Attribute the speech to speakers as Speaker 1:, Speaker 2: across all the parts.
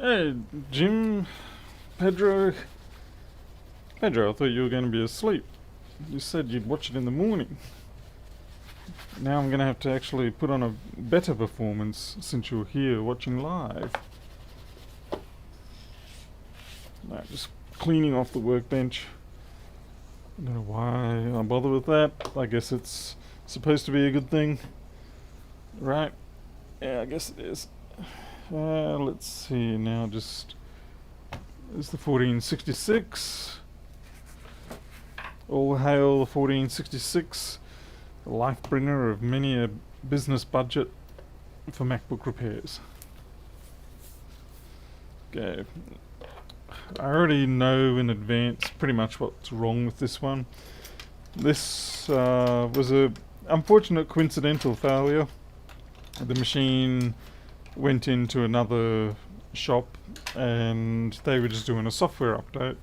Speaker 1: Hey, Jim, Pedro. Pedro, I thought you were going to be asleep. You said you'd watch it in the morning. Now I'm going to have to actually put on a better performance since you're here watching live. Right, just cleaning off the workbench. I don't know why I bother with that. I guess it's supposed to be a good thing. Right? Yeah, I guess it is. Let's see now, just... There's the 1466. All hail the 1466, the life bringer of many a business budget for MacBook repairs. Okay. I already know in advance pretty much what's wrong with this one. This was a unfortunate coincidental failure. The machine went into another shop and they were just doing a software update,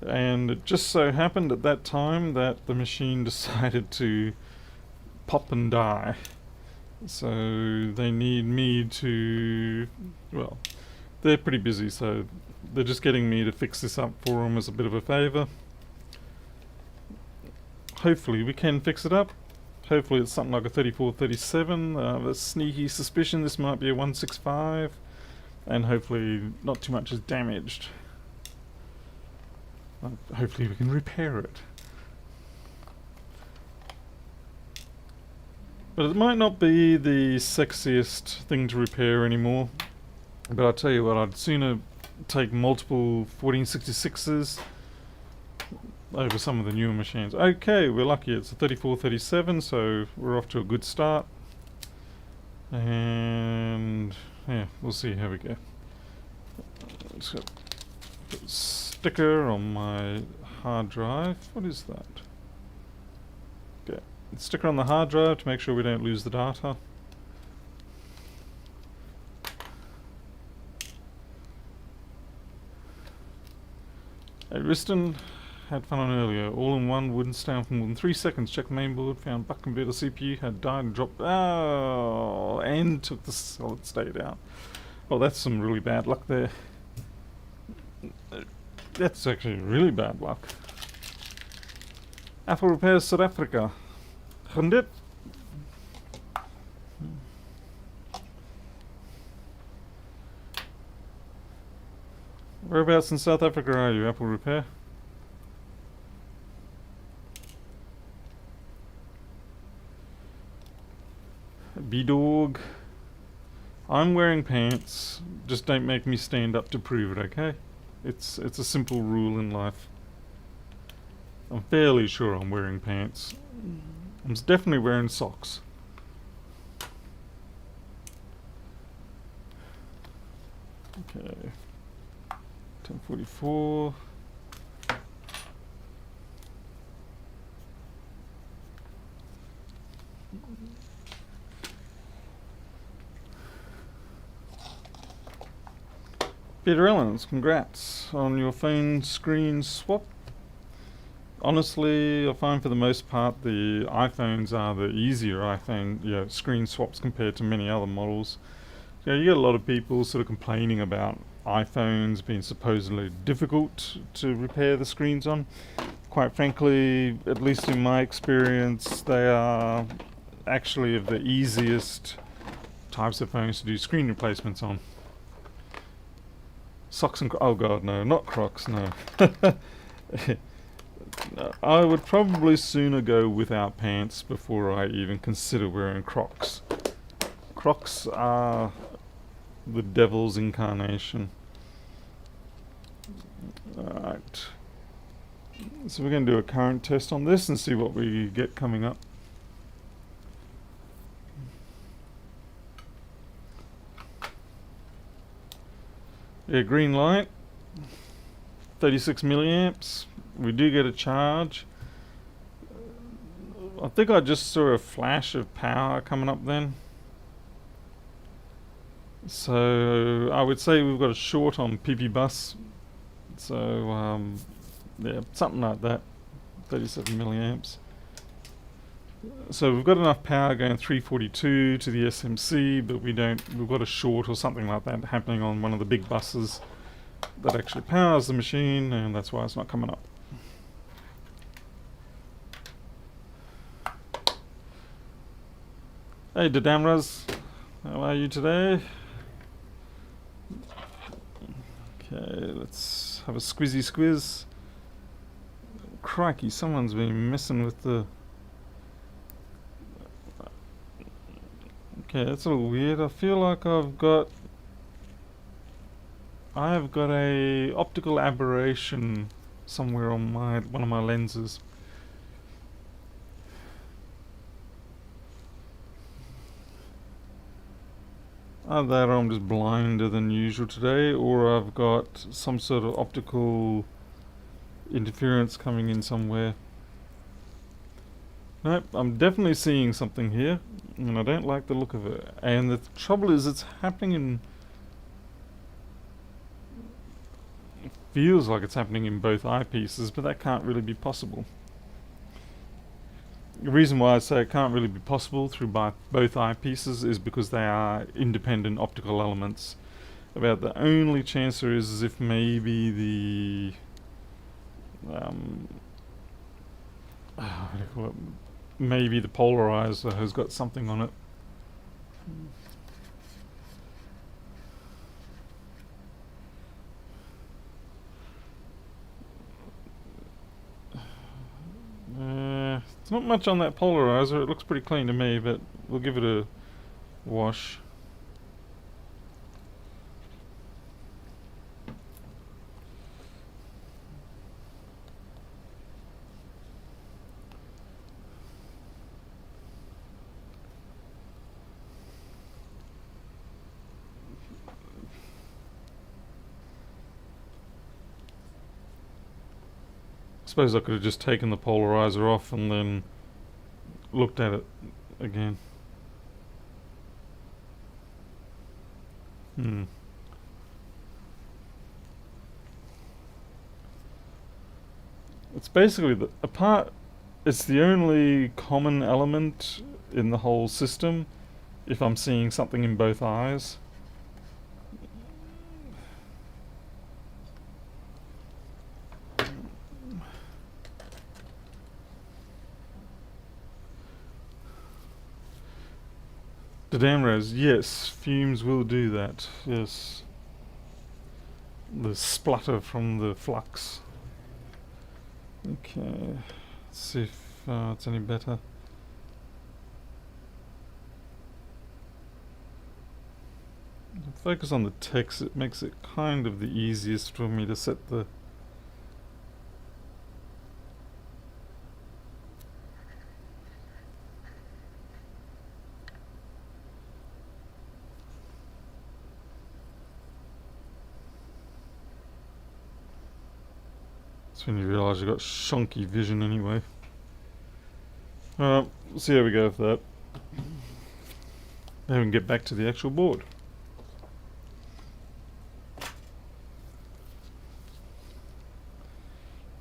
Speaker 1: and it just so happened at that time that the machine decided to pop and die. So they need me to, well, they're pretty busy, so they're just getting me to fix this up for them as a bit of a favour. Hopefully we can fix it up. Hopefully it's something like a 3437. A sneaky suspicion this might be a 165, and hopefully not too much is damaged. Hopefully we can repair it. But it might not be the sexiest thing to repair anymore. But I'll tell you what, I'd sooner take multiple 1466s over some of the newer machines. Okay, we're lucky it's a 3437, so we're off to a good start. And yeah, we'll see how we go. Just got put a sticker on my hard drive. What is that? Okay, sticker on the hard drive to make sure we don't lose the data. Hey, Riston, had fun on earlier. All in one, wouldn't stay on for more than 3 seconds. Checked the mainboard, found buck converter CPU had died and dropped. Oh, and took the solid state out. Oh, that's some really bad luck there. That's actually really bad luck. Apple Repairs South Africa. Hundred. Whereabouts in South Africa are you, Apple Repair? B-Dog. I'm wearing pants. Just don't make me stand up to prove it, okay? It's a simple rule in life. I'm fairly sure I'm wearing pants. I'm definitely wearing socks. Okay. 1044. Peter Ellens, congrats on your phone screen swap. Honestly, I find for the most part the iPhones are the easier iPhone screen swaps compared to many other models. You get a lot of people sort of complaining about iPhones being supposedly difficult to repair the screens on. Quite frankly, at least in my experience, they are actually of the easiest types of phones to do screen replacements on. Socks and oh god, no, not Crocs, no. I would probably sooner go without pants before I even consider wearing Crocs. Crocs are the devil's incarnation. Alright. So we're going to do a current test on this and see what we get coming up. Yeah, green light, 36 milliamps. We do get a charge. I think I just saw a flash of power coming up then. So I would say we've got a short on PP bus. So yeah, something like that. 37 milliamps. So we've got enough power going 342 to the SMC, but we've got a short or something like that happening on one of the big buses that actually powers the machine, and that's why it's not coming up. Hey Dadamras, how are you today? Okay, let's have a squizzy squiz. Crikey, someone's been messing with the... Okay, that's a little weird. I feel like I have got a optical aberration somewhere on one of my lenses. Either I'm just blinder than usual today, or I've got some sort of optical interference coming in somewhere. Nope, I'm definitely seeing something here, and I don't like the look of it. And the trouble is, it's happening in... It feels like it's happening in both eyepieces, but that can't really be possible. The reason why I say it can't really be possible through both eyepieces is because they are independent optical elements. About the only chance there is if maybe the... what do you call it? Maybe the polarizer has got something on it. It's not much on that polarizer. It looks pretty clean to me, but we'll give it a wash. I suppose I could have just taken the polarizer off and then looked at it again. It's basically it's the only common element in the whole system if I'm seeing something in both eyes. The Damrose, yes, fumes will do that, yes. The splutter from the flux. Okay, let's see if it's any better. Focus on the text, it makes it kind of the easiest for me to set the... That's when you realise you've got shonky vision anyway. Alright, we'll see how we go with that. Now we can get back to the actual board.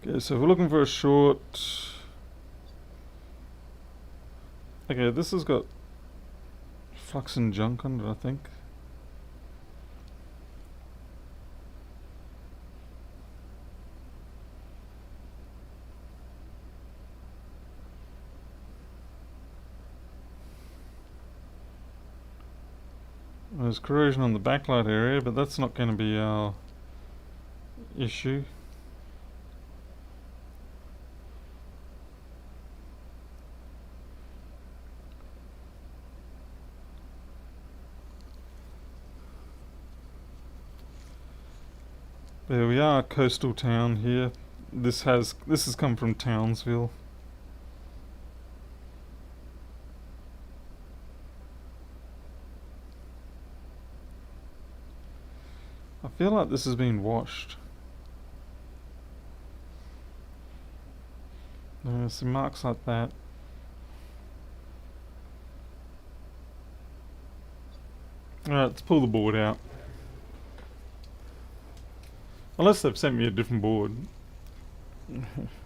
Speaker 1: Okay, so if we're looking for a short... Okay, this has got flux and junk on it, I think. There's corrosion on the backlight area, but that's not going to be our issue. There we are, coastal town here. This has come from Townsville. I feel like this has been washed. Some marks like that. Alright, let's pull the board out. Unless they've sent me a different board.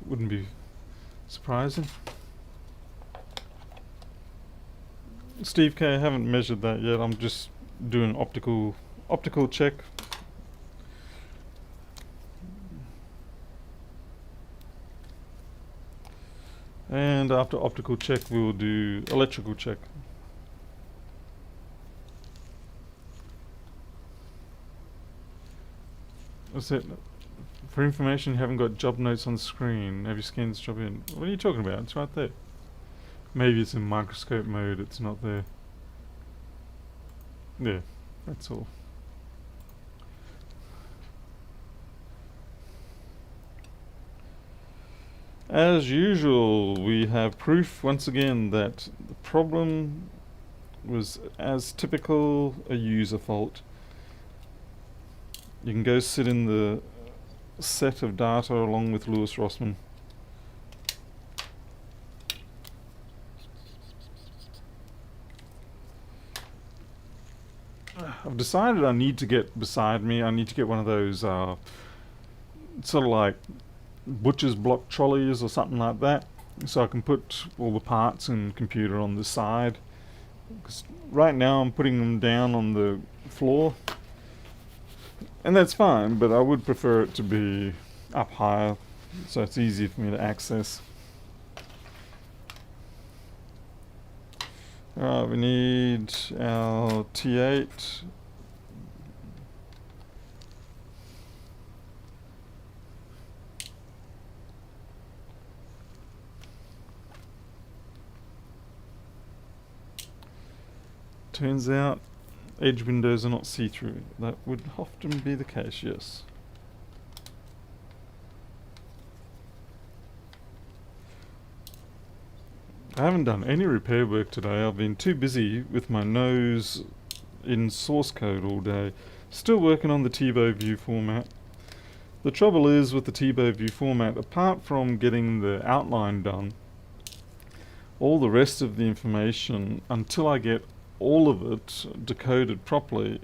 Speaker 1: Wouldn't be surprising. Steve K, I haven't measured that yet. I'm just doing optical check. And after optical check, we will do electrical check. That's it. For information, you haven't got job notes on the screen. Have you scanned this job in? What are you talking about? It's right there. Maybe it's in microscope mode. It's not there. Yeah, that's all. As usual, we have proof once again that the problem was, as typical, a user fault. You can go sit in the set of data along with Lewis Rossman. I've decided I need to get beside me. I need to get one of those sort of like butcher's block trolleys or something like that, so I can put all the parts and computer on the side. Because right now I'm putting them down on the floor, and that's fine, but I would prefer it to be up higher so it's easier for me to access. Alright, we need our T8. Turns out edge windows are not see-through. That would often be the case, yes. I haven't done any repair work today. I've been too busy with my nose in source code all day. Still working on the TiVo view format. The trouble is with the TiVo view format, apart from getting the outline done, all the rest of the information, until I get all of it decoded properly,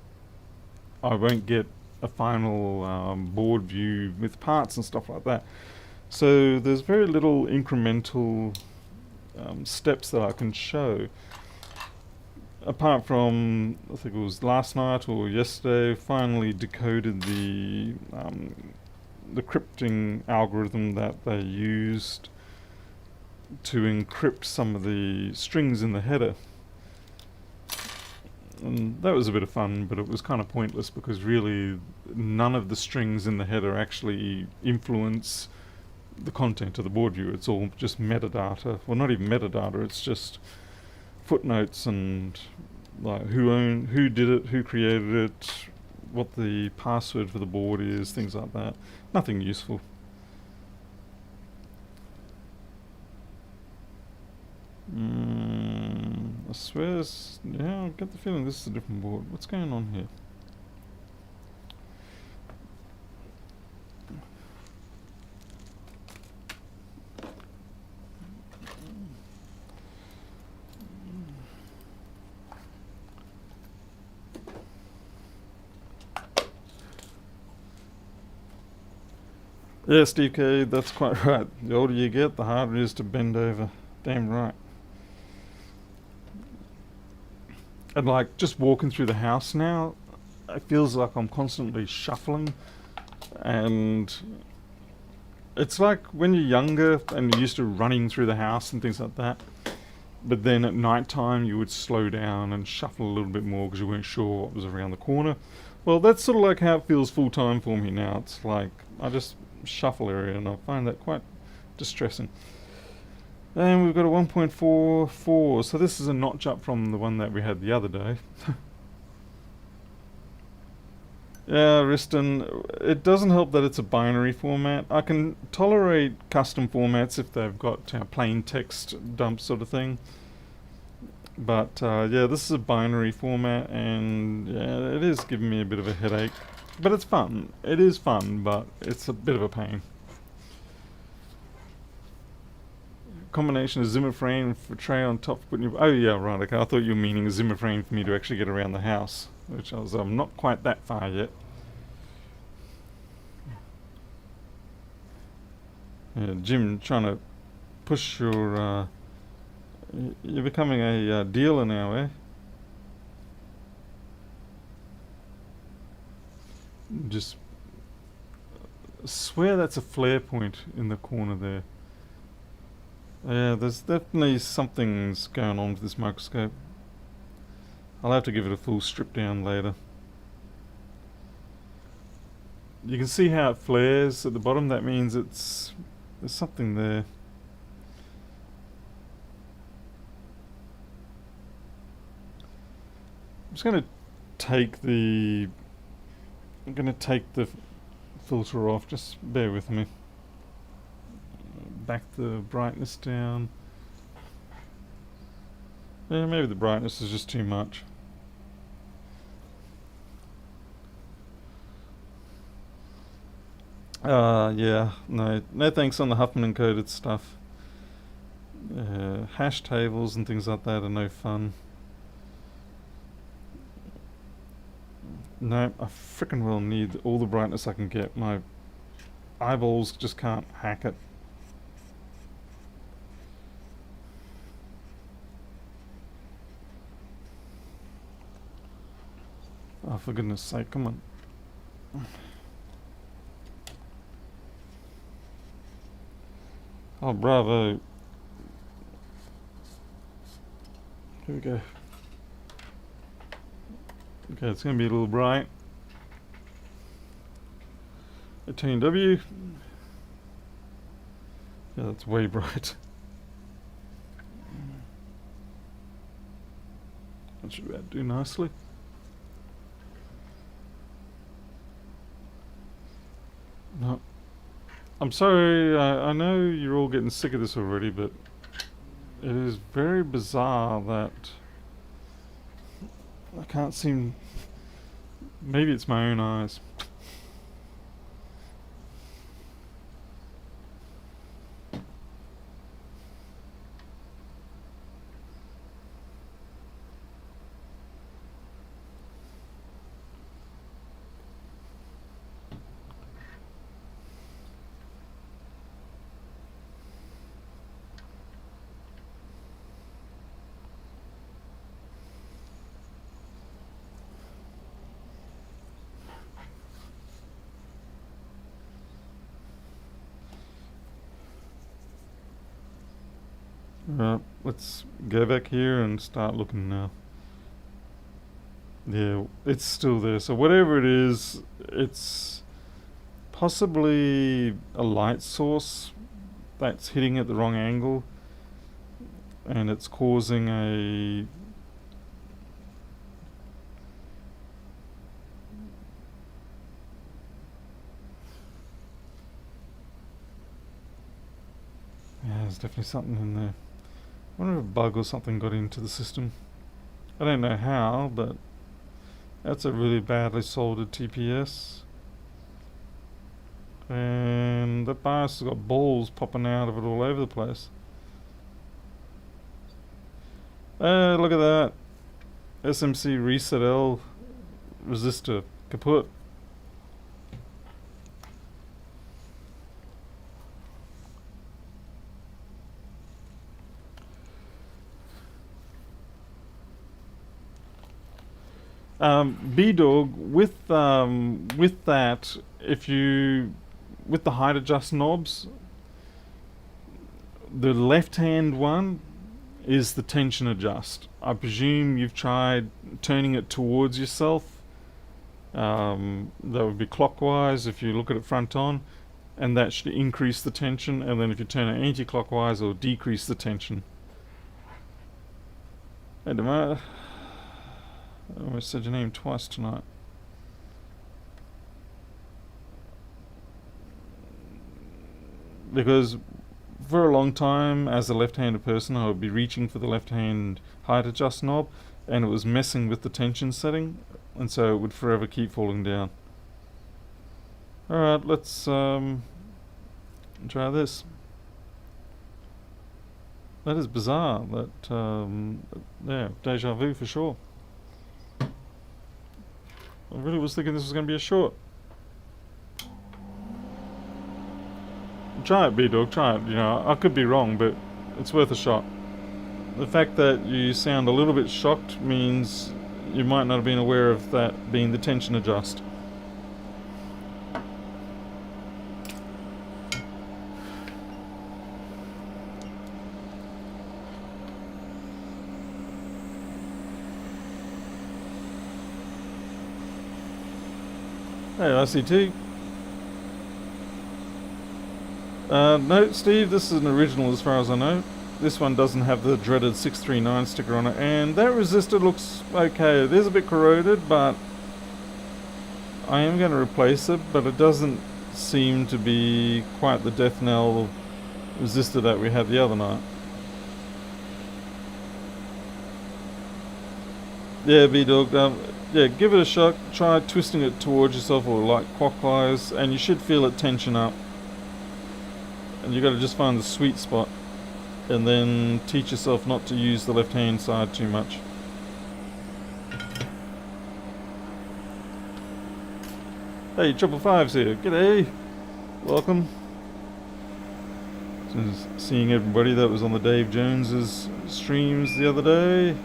Speaker 1: I won't get a final board view with parts and stuff like that. So there's very little incremental steps that I can show. Apart from, I think it was last night or yesterday, finally decoded the crypting algorithm that they used to encrypt some of the strings in the header. And that was a bit of fun, but it was kind of pointless because really none of the strings in the header actually influence the content of the board view. It's all just metadata. Well, not even metadata, it's just footnotes and like who did it, who created it, what the password for the board is, things like that. Nothing useful. I swear, yeah, I get the feeling this is a different board. What's going on here? Yeah, Steve K, that's quite right. The older you get, the harder it is to bend over. Damn right. And like just walking through the house now, it feels like I'm constantly shuffling, and it's like when you're younger and you're used to running through the house and things like that, but then at night time you would slow down and shuffle a little bit more because you weren't sure what was around the corner. Well, that's sort of like how it feels full time for me now. It's like I just shuffle area, and I find that quite distressing. And we've got a 1.44, so this is a notch up from the one that we had the other day. Yeah, Riston, it doesn't help that it's a binary format. I can tolerate custom formats if they've got plain text dump sort of thing. But yeah, this is a binary format, and yeah, it is giving me a bit of a headache. But it's fun. It is fun, but it's a bit of a pain. Combination of Zimmer frame for tray on top. Oh yeah, right. Okay, I thought you were meaning a Zimmer frame for me to actually get around the house, which I was not quite that far yet. Yeah, Jim, trying to push your You're becoming a dealer now, eh? Just swear that's a flare point in the corner there. Yeah, there's definitely something's going on with this microscope. I'll have to give it a full strip down later. You can see how it flares at the bottom. That means there's something there. I'm just going to take the filter off. Just bear with me. Back the brightness down. Yeah, maybe the brightness is just too much. Yeah, no thanks on the Huffman encoded stuff. Hash tables and things like that are no fun. No, I frickin' well need all the brightness I can get. My eyeballs just can't hack it. Oh, for goodness sake, come on. Oh, bravo. Here we go. Okay, it's going to be a little bright. 18W. Yeah, that's way bright. That should do nicely. No. I'm sorry, I know you're all getting sick of this already, but it is very bizarre that I can't seem... Maybe it's my own eyes. Let's go back here and start looking now. Yeah, it's still there. So whatever it is, it's possibly a light source that's hitting at the wrong angle, and it's causing a... Yeah, there's definitely something in there. I wonder if a bug or something got into the system. I don't know how, but that's a really badly soldered TPS. And the BIOS has got balls popping out of it all over the place. Look at that. SMC Reset L resistor kaput. B-Dog, with that, with the height adjust knobs, the left hand one is the tension adjust. I presume you've tried turning it towards yourself. That would be clockwise if you look at it front on, and that should increase the tension, and then if you turn it anti-clockwise, it'll decrease the tension. Hey, I almost said your name twice tonight. Because for a long time, as a left-handed person, I would be reaching for the left-hand height adjust knob, and it was messing with the tension setting, and so it would forever keep falling down. Alright, let's try this. That is bizarre. Yeah, deja vu for sure. I really was thinking this was going to be a short. Try it, B-Dog, try it. You know, I could be wrong, but it's worth a shot. The fact that you sound a little bit shocked means you might not have been aware of that being the tension adjust. Hey, ICT. No, Steve, this is an original as far as I know. This one doesn't have the dreaded 639 sticker on it, and that resistor looks okay. It is a bit corroded, but I am going to replace it, but it doesn't seem to be quite the death knell resistor that we had the other night. Yeah, B-Dog, yeah, give it a shot. Try twisting it towards yourself or like clockwise, and you should feel it tension up. And you got to just find the sweet spot, and then teach yourself not to use the left-hand side too much. Hey, 555's here. G'day. Welcome. Just seeing everybody that was on the Dave Jones's streams the other day.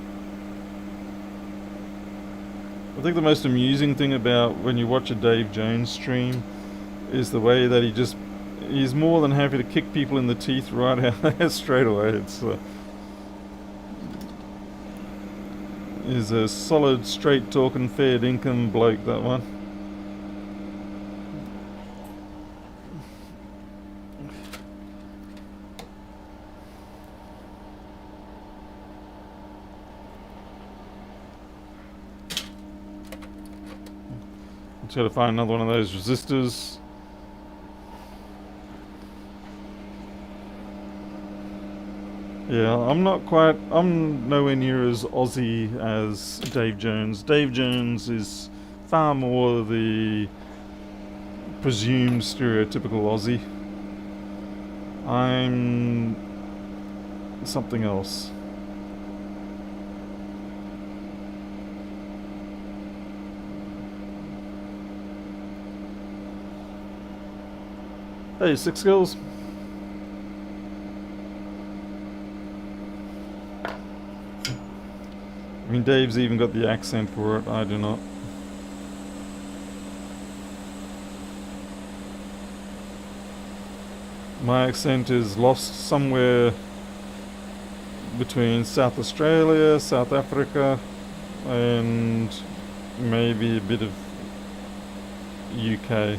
Speaker 1: I think the most amusing thing about when you watch a Dave Jones stream is the way that he's more than happy to kick people in the teeth right out there straight away. It's is a solid, straight talking, fair dinkum bloke, that one. Just got to find another one of those resistors. Yeah, I'm nowhere near as Aussie as Dave Jones. Dave Jones is far more the presumed stereotypical Aussie. I'm something else. Hey, Six Girls. I mean, Dave's even got the accent for it, I do not. My accent is lost somewhere between South Australia, South Africa, and maybe a bit of UK.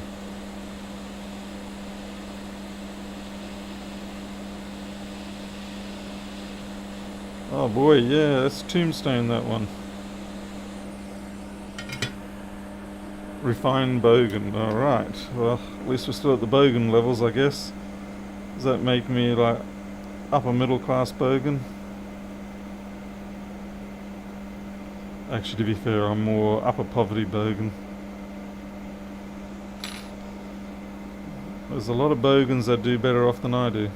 Speaker 1: Oh boy, yeah, that's Tombstone, that one. Refined Bogan, alright. Well, at least we're still at the Bogan levels, I guess. Does that make me like upper middle class Bogan? Actually, to be fair, I'm more upper poverty Bogan. There's a lot of Bogans that do better off than I do.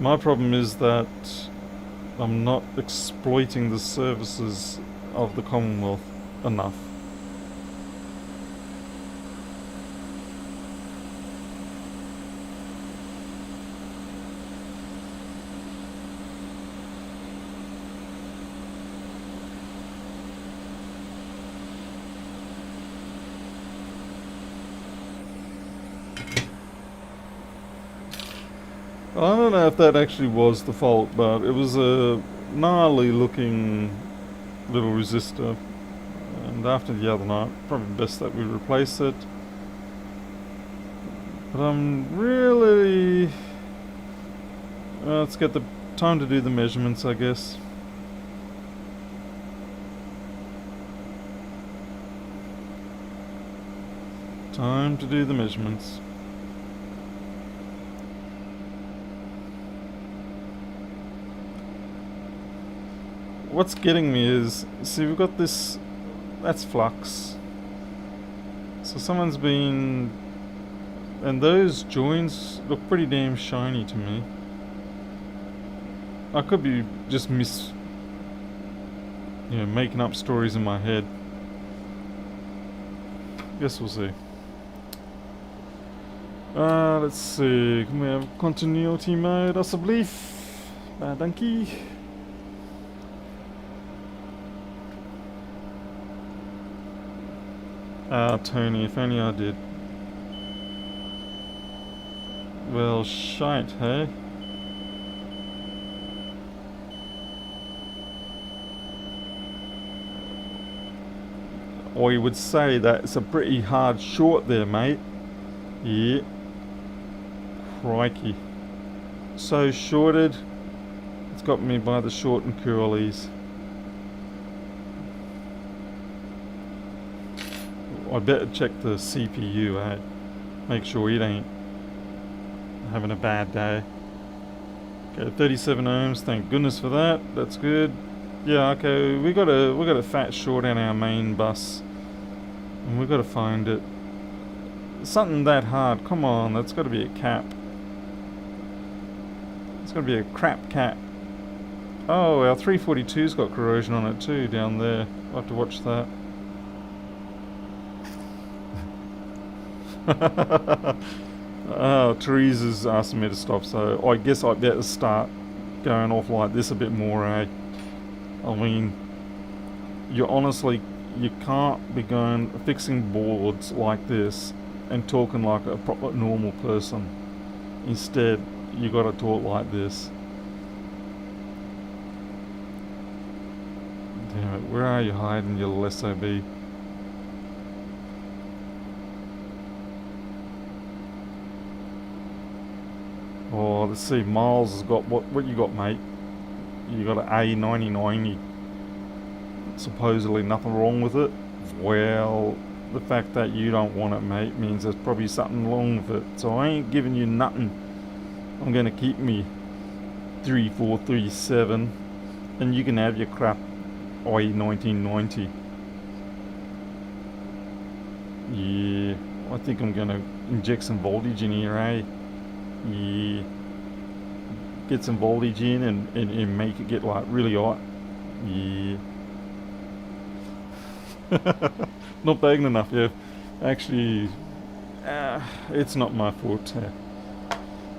Speaker 1: My problem is that I'm not exploiting the services of the Commonwealth enough. I don't know if that actually was the fault, but it was a gnarly looking little resistor, and after the other night, probably best that we replace it. But I'm really... let's get the time to do the measurements, I guess. Time to do the measurements. What's getting me is, see, we've got this, that's flux. So someone's been, and those joins look pretty damn shiny to me. I could be just making up stories in my head. Guess we'll see. Let's see. Can we have continuity mode, possibly? Donkey. Tony, if only I did. Well, shite, hey? Or you would say that it's a pretty hard short there, mate. Yeah. Crikey. So shorted, it's got me by the short and curlies. I better check the CPU, eh? Make sure it ain't having a bad day. Okay, 37 ohms, thank goodness for that. That's good. Yeah, okay, we got a fat short on our main bus. And we gotta find it. Something that hard, come on, that's gotta be a cap. It's gotta be a crap cap. Oh, our 342's got corrosion on it too, down there. I'll have to watch that. Oh, Teresa's asking me to stop, so I guess I'd better start going off like this a bit more, eh? I mean, you can't be going fixing boards like this and talking like a proper normal person. Instead, you gotta talk like this. Damn it, where are you hiding, you little SOB? Oh, let's see, Miles has got, what you got, mate? You got an A9090. Supposedly nothing wrong with it. Well, the fact that you don't want it, mate, means there's probably something wrong with it. So I ain't giving you nothing. I'm gonna keep me 3437, and you can have your crap A1990. Yeah, I think I'm gonna inject some voltage in here, eh? Yeah. Get some voltage in and make it get like really hot. Yeah. Not begging enough, yeah. Actually, it's not my fault.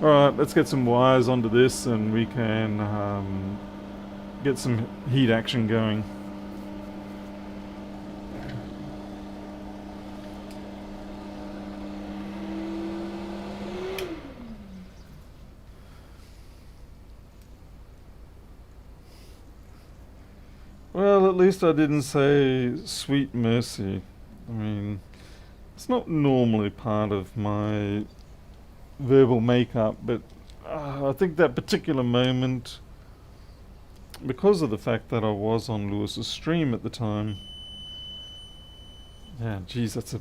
Speaker 1: Alright, let's get some wires onto this and we can get some heat action going. Well, at least I didn't say sweet mercy. I mean, it's not normally part of my verbal makeup, but I think that particular moment, because of the fact that I was on Lewis's stream at the time. Yeah, geez, that's a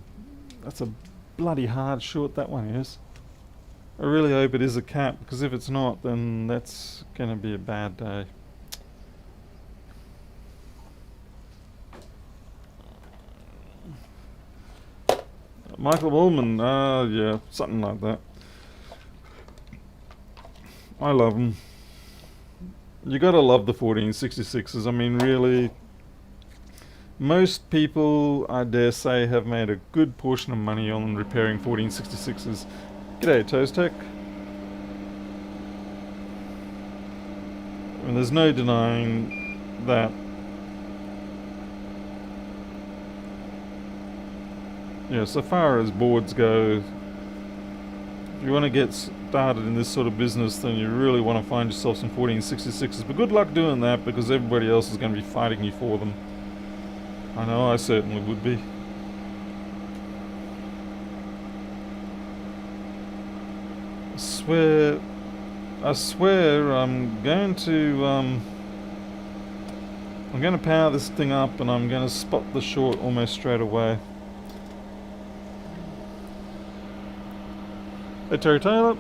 Speaker 1: bloody hard short, that one is. I really hope it is a cap, because if it's not, then that's gonna be a bad day. Michael Woolman, yeah, something like that. I love them. You gotta love the 1466s. I mean, really, most people, I dare say, have made a good portion of money on repairing 1466s. G'day, Toast Tech. And there's no denying that. Yeah, so far as boards go, if you want to get started in this sort of business, then you really want to find yourself some 1466s. But good luck doing that, because everybody else is going to be fighting you for them. I know I certainly would be. I swear I'm going to power this thing up and I'm going to spot the short almost straight away. Hey, Terry Taylor.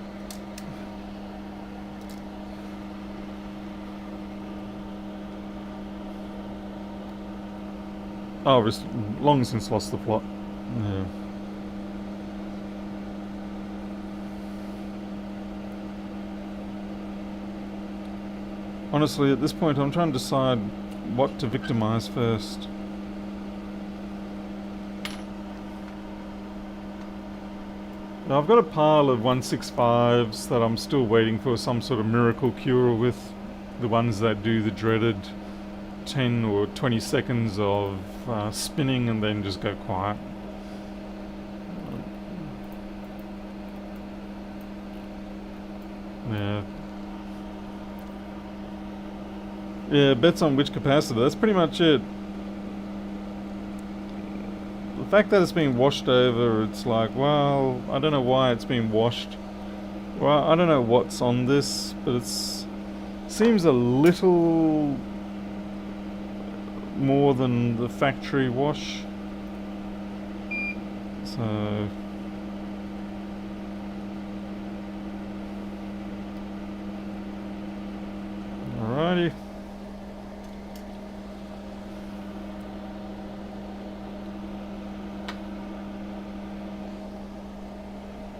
Speaker 1: Oh, we've long since lost the plot. Yeah. Honestly, at this point, I'm trying to decide what to victimize first. Now I've got a pile of 165s that I'm still waiting for some sort of miracle cure with. The ones that do the dreaded 10 or 20 seconds of spinning and then just go quiet. Yeah. Yeah, bets on which capacitor. That's pretty much it. The fact that it's being washed over, it's like, well, I don't know why it's being washed. Well, I don't know what's on this, but it's seems a little more than the factory wash. So alrighty.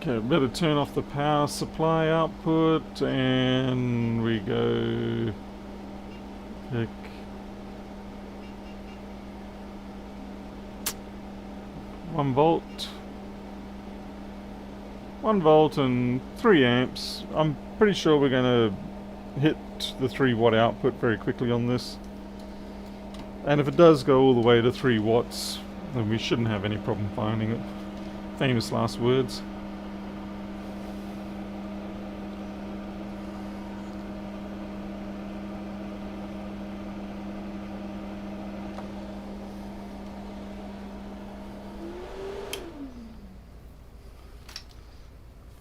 Speaker 1: Okay, better turn off the power supply output and we go pick 1 volt. 1 volt and 3 amps. I'm pretty sure we're going to hit the 3 watt output very quickly on this. And if it does go all the way to 3 watts, then we shouldn't have any problem finding it. Famous last words.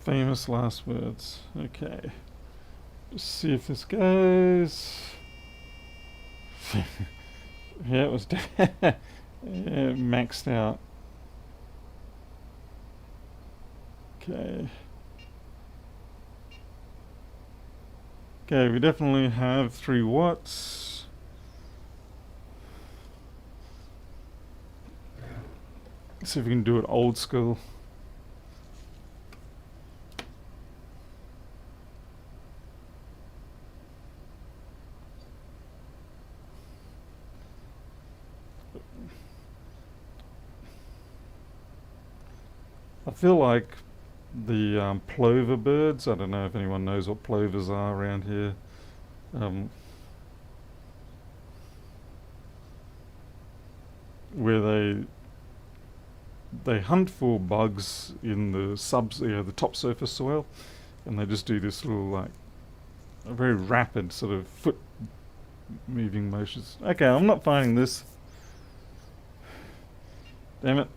Speaker 1: Famous last words. Okay. Just see if this goes. Yeah, it was yeah, maxed out. Okay. Okay, we definitely have 3 watts. Let's see if we can do it old school. I feel like the plover birds, I don't know if anyone knows what plovers are around here, where they hunt for bugs in the the topsurface soil, and they just do this little like a very rapid sort of foot moving motions. Okay, I'm not finding this. Damn it.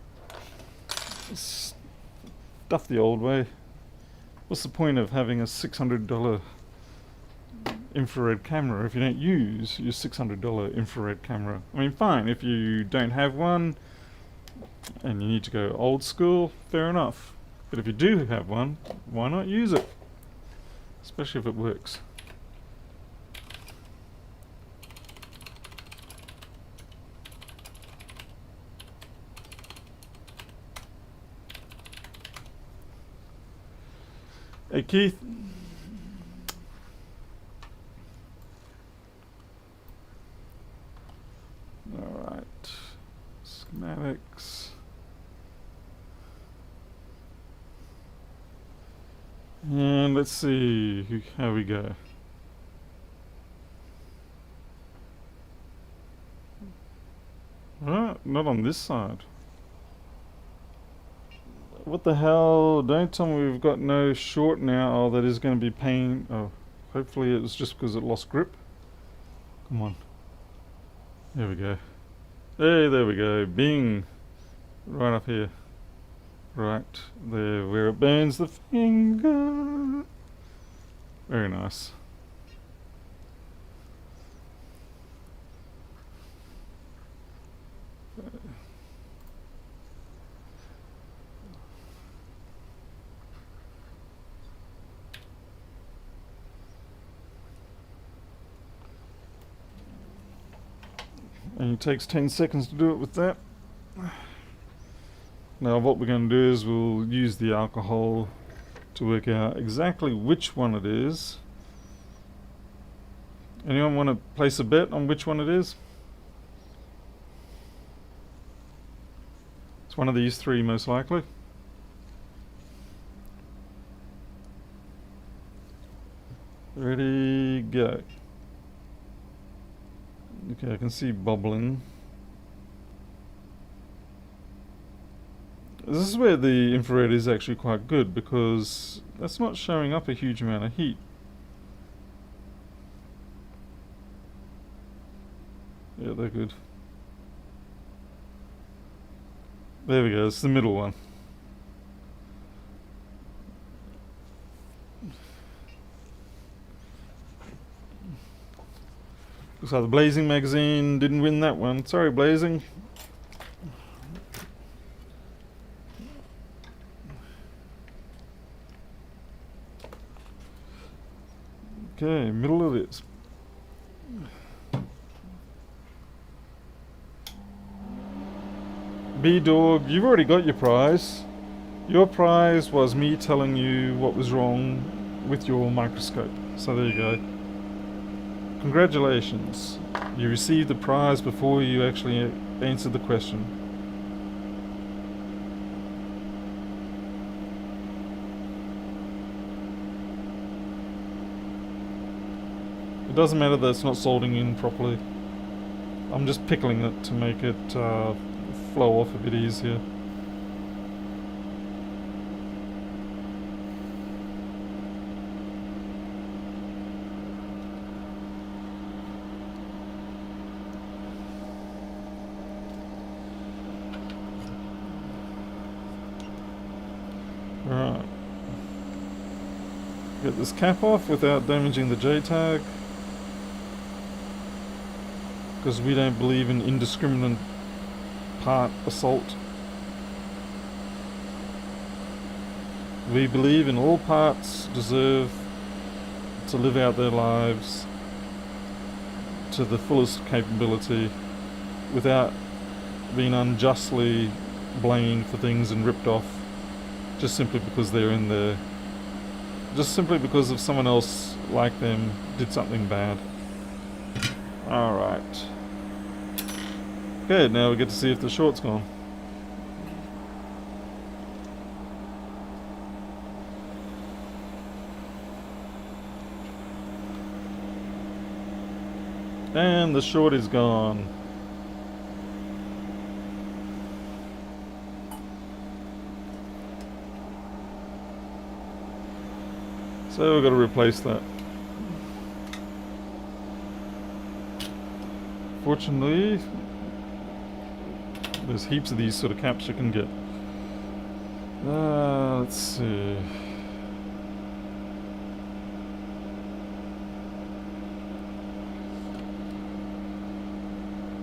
Speaker 1: Stuff the old way. What's the point of having a $600 infrared camera if you don't use your $600 infrared camera? I mean, fine, if you don't have one and you need to go old school, fair enough. But if you do have one, why not use it? Especially if it works. Hey Keith. Alright. Schematics. And let's see how we go. Alright, not on this side. What the hell? Don't tell me we've got no short now. Oh, that is going to be pain. Oh, hopefully it was just because it lost grip. Come on. There we go. Hey, there we go. Bing. Right up here. Right there where it burns the finger. Very nice. And it takes 10 seconds to do it with that. Now what we're going to do is we'll use the alcohol to work out exactly which one it is. Anyone want to place a bet on which one it is? It's one of these 3 most likely. Ready, go. Okay, I can see bubbling. This is where the infrared is actually quite good, because that's not showing up a huge amount of heat. Yeah, they're good. There we go, it's the middle one. Looks like the Blazing magazine didn't win that one. Sorry, Blazing. Okay, middle of this. B-Dog, you've already got your prize. Your prize was me telling you what was wrong with your microscope. So there you go. Congratulations. You received the prize before you actually answered the question. It doesn't matter that it's not soldering in properly. I'm just pickling it to make it flow off a bit easier. Alright. Get this cap off without damaging the J-tag, because we don't believe in indiscriminate part assault. We believe in all parts deserve to live out their lives to the fullest capability without being unjustly blamed for things and ripped off just simply because they're in there. Just simply because of someone else like them did something bad. Alright. Good, now we get to see if the short's gone. And the short is gone. So we've got to replace that. Fortunately, there's heaps of these sort of caps you can get. Let's see.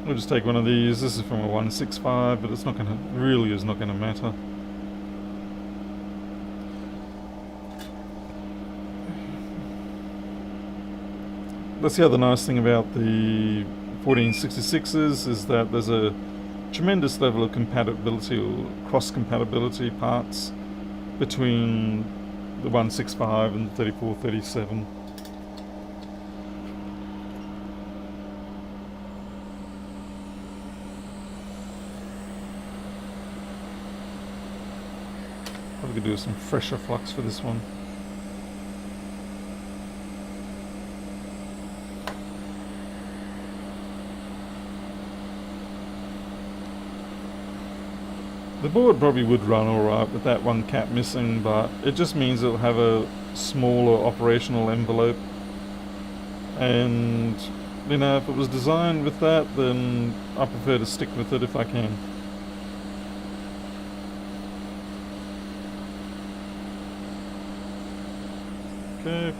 Speaker 1: We'll just take one of these. This is from a 165, but it's not gonna, really is not gonna matter. That's the other nice thing about the 1466s, is that there's a tremendous level of compatibility or cross-compatibility parts between the 165 and the 3437. Probably could do some fresher flux for this one. The board probably would run alright with that one cap missing, but it just means it'll have a smaller operational envelope. And, you know, if it was designed with that, then I prefer to stick with it if I can. Okay.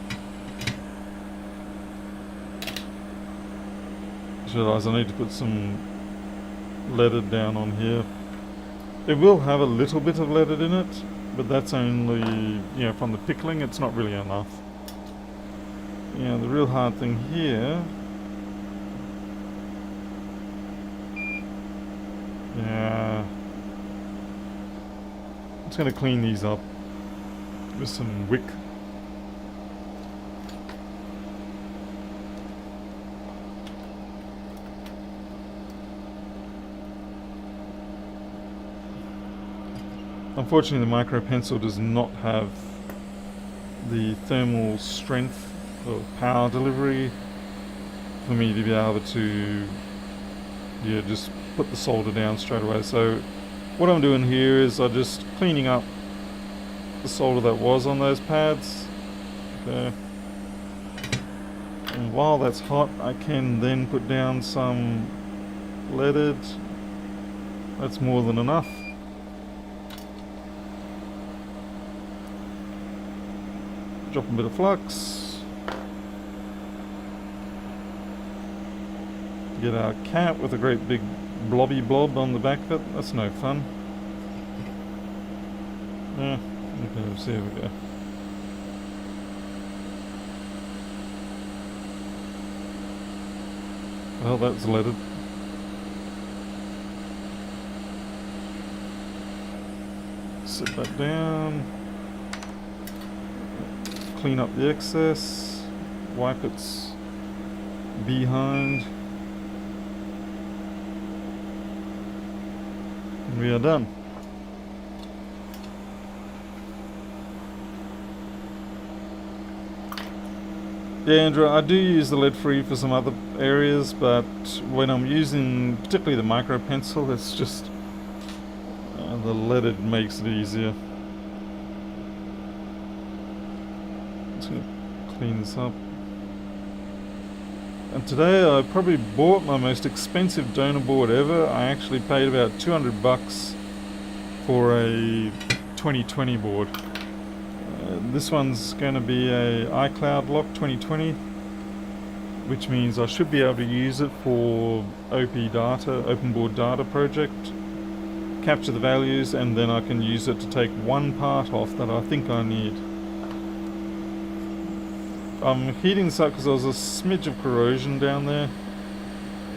Speaker 1: Just realised I need to put some leaded down on here. It will have a little bit of leaded in it, but that's only, you know, from the pickling. It's not really enough. You know, the real hard thing here, yeah, I'm just going to clean these up with some wick. Unfortunately, the micro pencil does not have the thermal strength or power delivery for me to be able to just put the solder down straight away. So what I'm doing here is I'm just cleaning up the solder that was on those pads. Okay. And while that's hot, I can then put down some leaded. That's more than enough. Drop a bit of flux. Get our cat with a great big blobby blob on the back of it. That's no fun. Yeah, okay, so here we go. Well, that's leaded. Sit that down. Clean up the excess. Wipe its behind. And we are done. Yeah, Andrew, I do use the lead free for some other areas, but when I'm using particularly the micro pencil, it's just the leaded makes it easier. Just gonna clean this up. And today I probably bought my most expensive donor board ever. I actually paid about $200 for a 2020 board. This one's going to be a iCloud lock 2020, which means I should be able to use it for OP data, open board data project, capture the values, and then I can use it to take one part off that I think I need. I'm heating this up because there was a smidge of corrosion down there,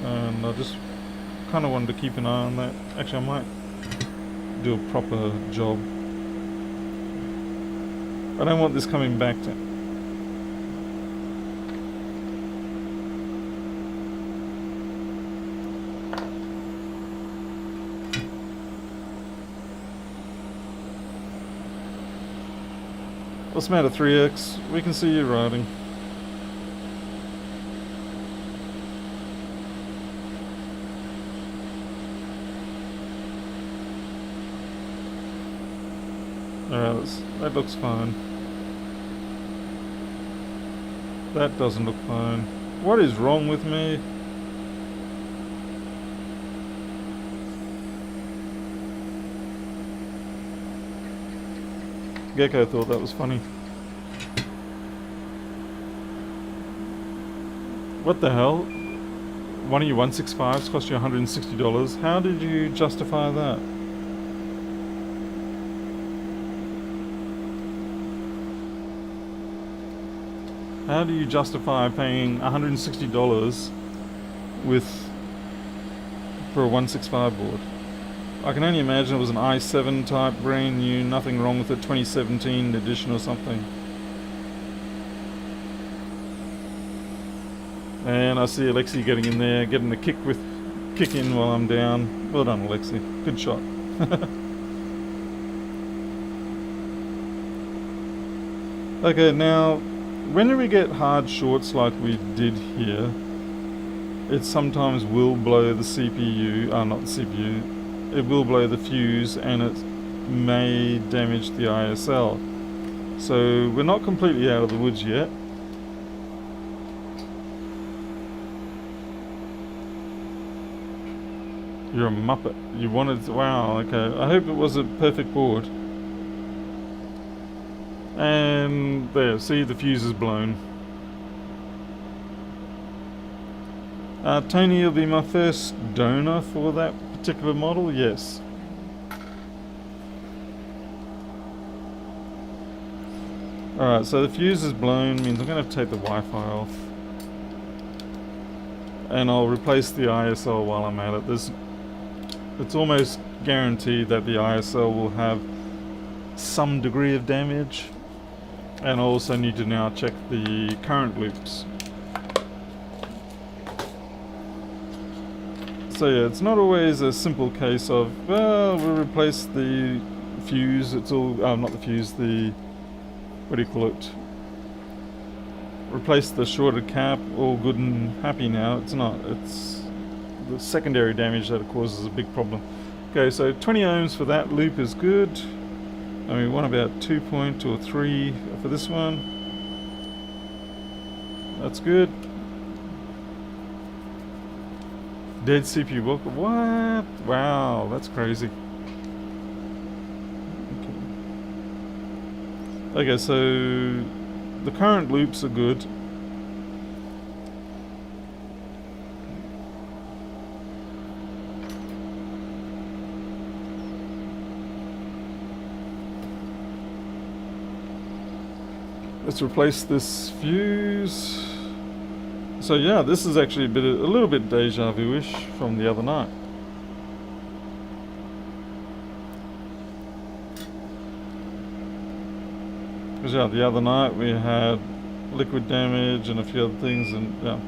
Speaker 1: and I just kind of wanted to keep an eye on that. Actually, I might do a proper job. I don't want this coming back to... What's the matter, 3X? We can see you riding. Alright, that looks fine. That doesn't look fine. What is wrong with me? Gecko thought that was funny. What the hell? One of your 165s cost you $160. How did you justify that? How do you justify paying $160 for a 165 board? I can only imagine it was an i7 type, brand new, nothing wrong with it, 2017 edition or something. And I see Alexi getting in there, getting the kick in while I'm down. Well done, Alexi. Good shot. Okay, now when we get hard shorts like we did here, it sometimes will blow the CPU, not the CPU, it will blow the fuse and it may damage the ISL. So we're not completely out of the woods yet. You're a muppet. You wanted to, wow, okay. I hope it was a perfect board. And there, see, the fuse is blown. Tony will be my first donor for that particular model, yes. Alright, so the fuse is blown, means I'm going to have to take the Wi-Fi off. And I'll replace the ISL while I'm at it. It's almost guaranteed that the ISL will have some degree of damage. And I also need to now check the current loops. So yeah, it's not always a simple case of, well, we'll replace the fuse, it's all, not the fuse, the, what do you call it? replaced the shorted cap, all good and happy now. It's not, it's the secondary damage that it causes a big problem. Okay, so 20 ohms for that loop is good. And we want about 2.3 for this one. That's good. Dead CPU block. What? Wow, that's crazy. Okay, so the current loops are good. Let's replace this fuse. So yeah, this is actually a little bit deja vu-ish from the other night. Because yeah, the other night we had liquid damage and a few other things, and yeah.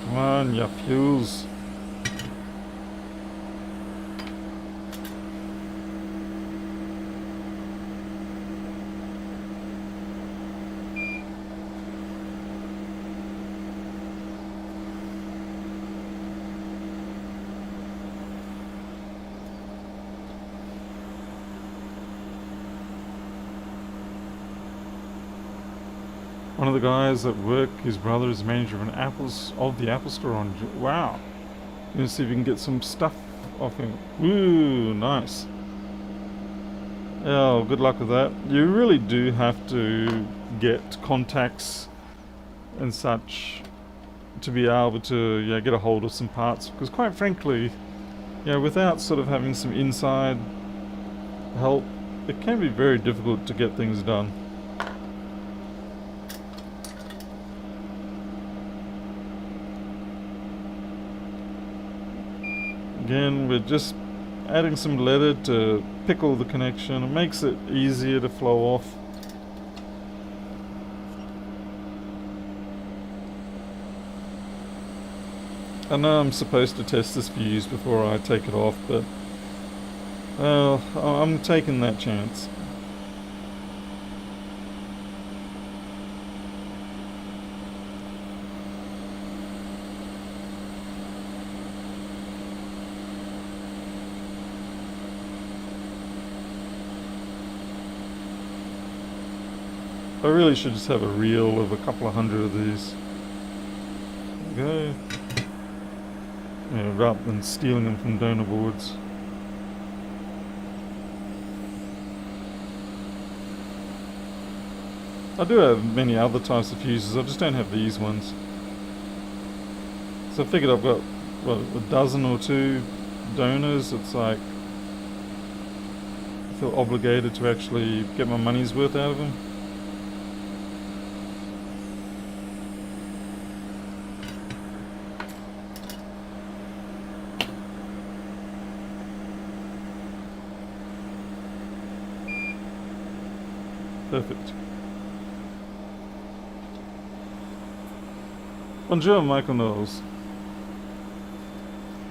Speaker 1: Come on, ya fuse. One of the guys at work, his brother is manager of the Apple Store on. Wow. Gonna see if we can get some stuff off him. Ooh, nice. Oh, good luck with that. You really do have to get contacts and such to be able to get a hold of some parts. Because quite frankly, without sort of having some inside help, it can be very difficult to get things done. Again, we're just adding some leather to pickle the connection. It makes it easier to flow off. I know I'm supposed to test this fuse before I take it off, but I'm taking that chance. I really should just have a reel of a couple of hundred of these. There we go. Rather than stealing them from donor boards. I do have many other types of fuses, I just don't have these ones. So I figured I've got, a dozen or two donors. It's like, I feel obligated to actually get my money's worth out of them. Perfect. Bonjour, Michael Knowles.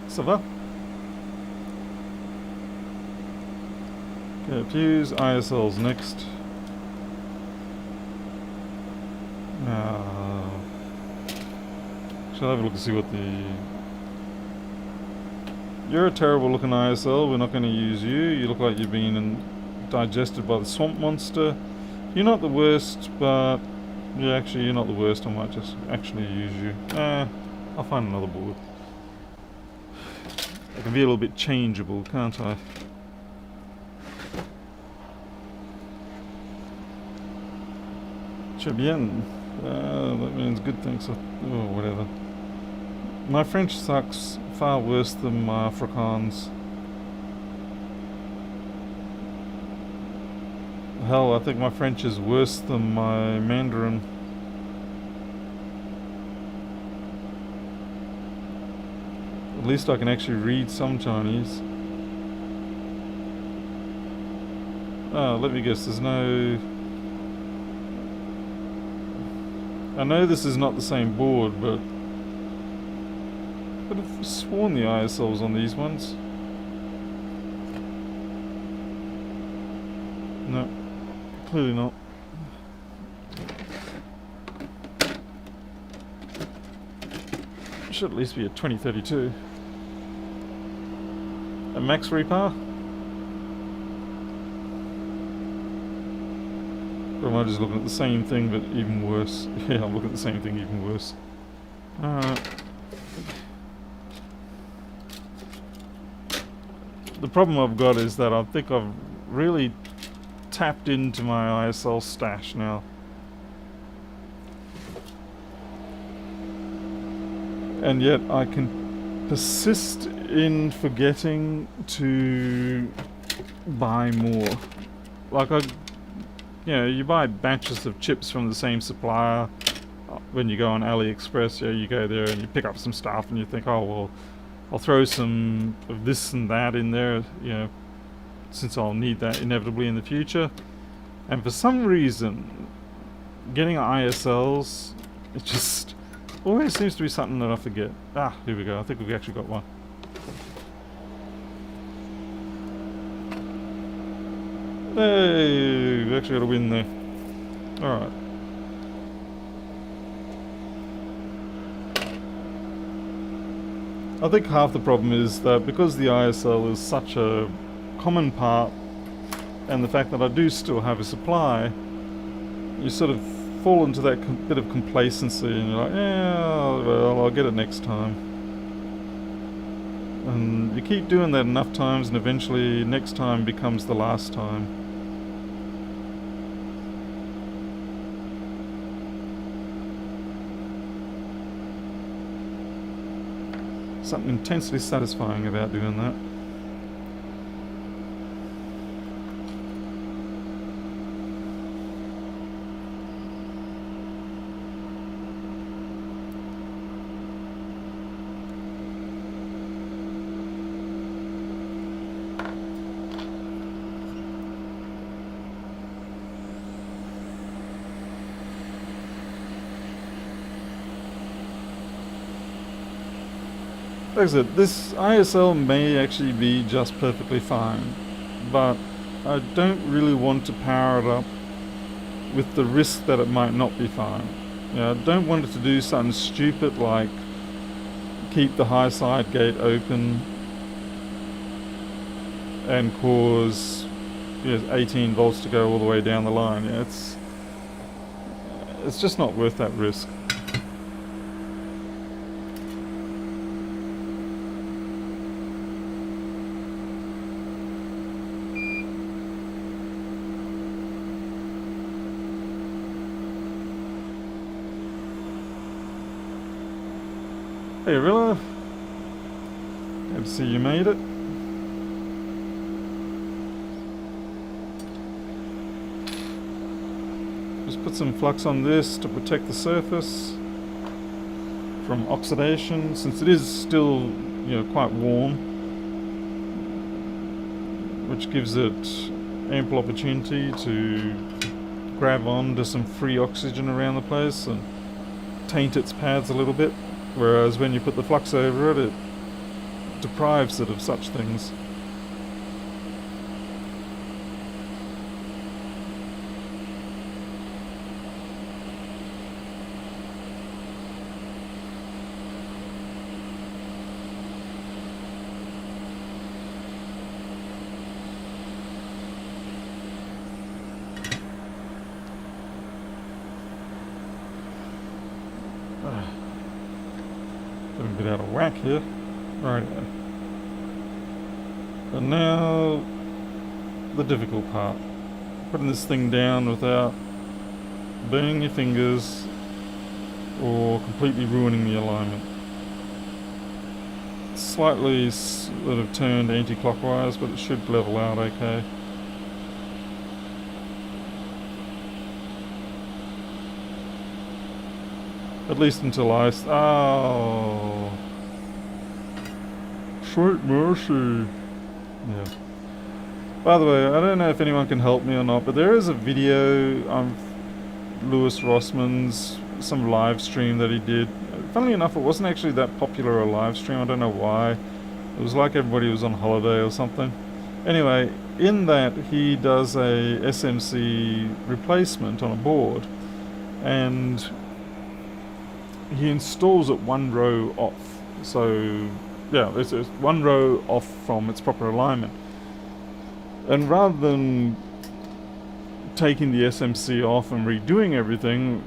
Speaker 1: Ça va? Okay, fuse ISL's next. Shall I have a look and see what the... You're a terrible looking ISL, we're not going to use you. You look like you've been digested by the swamp monster. You're not the worst, but actually you're not the worst. I might just actually use you. I'll find another board. I can be a little bit changeable, can't I? Très bien. That means good things. Whatever. My French sucks far worse than my Afrikaans. Hell, I think my French is worse than my Mandarin. At least I can actually read some Chinese. Oh, let me guess, there's no... I know this is not the same board, but I've sworn the ISL was on these ones. No, clearly not. Should at least be a 2032. A max repower? Or am I just looking at the same thing but even worse? Yeah, I'm looking at the same thing even worse. The problem I've got is that I think I've really tapped into my ISL stash now. And yet I can persist in forgetting to buy more. Like you buy batches of chips from the same supplier when you go on AliExpress. You go there and you pick up some stuff and you think, oh well, I'll throw some of this and that in there, since I'll need that inevitably in the future. And for some reason, getting ISLs, it just always seems to be something that I forget. Ah, here we go. I think we've actually got one. Hey, we actually got a win there. Alright. I think half the problem is that because the ISL is such a common part, and the fact that I do still have a supply, you sort of fall into that bit of complacency and you're like, yeah, well, I'll get it next time. And you keep doing that enough times and eventually next time becomes the last time. Something intensely satisfying about doing that. Like I said, this ISL may actually be just perfectly fine, but I don't really want to power it up with the risk that it might not be fine. I don't want it to do something stupid like keep the high side gate open and cause 18 volts to go all the way down the line. It's just not worth that risk. Hey Rilla, good to see you made it. Just put some flux on this to protect the surface from oxidation, since it is still quite warm, which gives it ample opportunity to grab on to some free oxygen around the place and taint its pads a little bit. Whereas when you put the flux over it, it deprives it of such things. A bit out of whack here. Right. And now the difficult part. Putting this thing down without burning your fingers or completely ruining the alignment. It's slightly sort of turned anti-clockwise, but it should level out okay. At least until oh. Sweet mercy. Yeah. By the way, I don't know if anyone can help me or not, but there is a video of Lewis Rossman's, some live stream that he did. Funnily enough, it wasn't actually that popular a live stream. I don't know why. It was like everybody was on holiday or something. Anyway, in that he does a SMC replacement on a board, and he installs it one row off. So yeah, it's one row off from its proper alignment. And rather than taking the SMC off and redoing everything,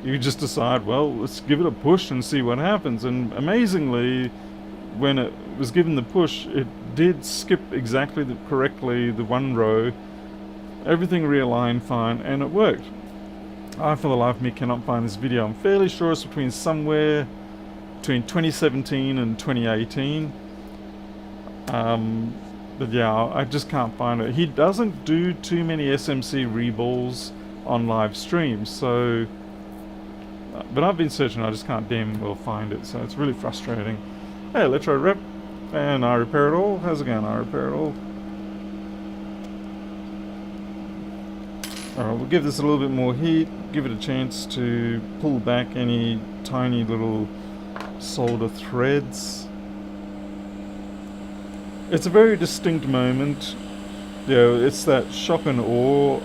Speaker 1: you just decide, well, let's give it a push and see what happens. And amazingly, when it was given the push, it did skip exactly correctly the one row. Everything realigned fine, and it worked. I, for the life of me, cannot find this video. I'm fairly sure it's somewhere between 2017 and 2018. But yeah, I just can't find it. He doesn't do too many SMC reballs on live streams, so... but I've been searching, I just can't damn well find it, so it's really frustrating. Hey, Electro Rep, and I Repair It All. How's it going, I Repair It All? Alright, we'll give this a little bit more heat, give it a chance to pull back any tiny little solder threads. It's a very distinct moment. You know, it's that shock and awe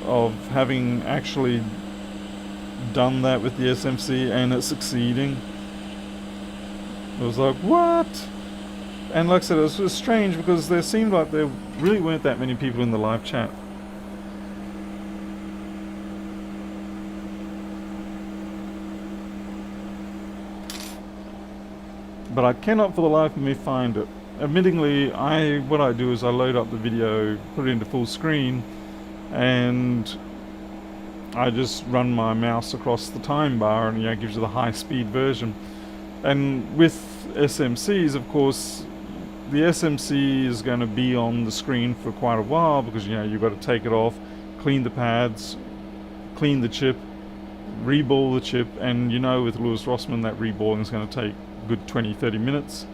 Speaker 1: of having actually done that with the SMC and it succeeding. It was like, what? And like I said, it was strange because there seemed like there really weren't that many people in the live chat. But I cannot for the life of me find it. Admittingly, what I do is I load up the video, put it into full screen, and I just run my mouse across the time bar, and it gives you the high-speed version. And with SMCs, of course, the SMC is going to be on the screen for quite a while because you've got to take it off, clean the pads, clean the chip, reball the chip, and with Lewis Rossman that reballing is going to take a good 20-30 minutes.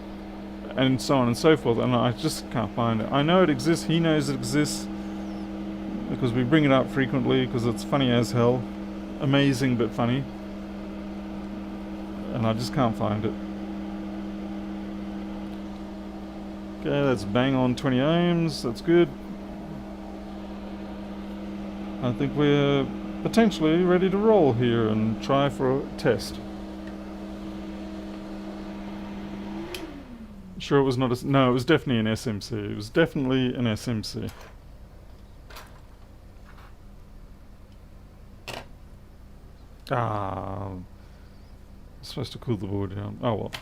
Speaker 1: And so on and so forth, and I just can't find it. I know it exists, he knows it exists, because we bring it up frequently, because it's funny as hell. Amazing, but funny. And I just can't find it. Okay, that's bang on 20 ohms, that's good. I think we're potentially ready to roll here and try for a test. Sure it was not a... no, it was definitely an SMC. It was definitely an SMC. I'm supposed to cool the board down. Oh well.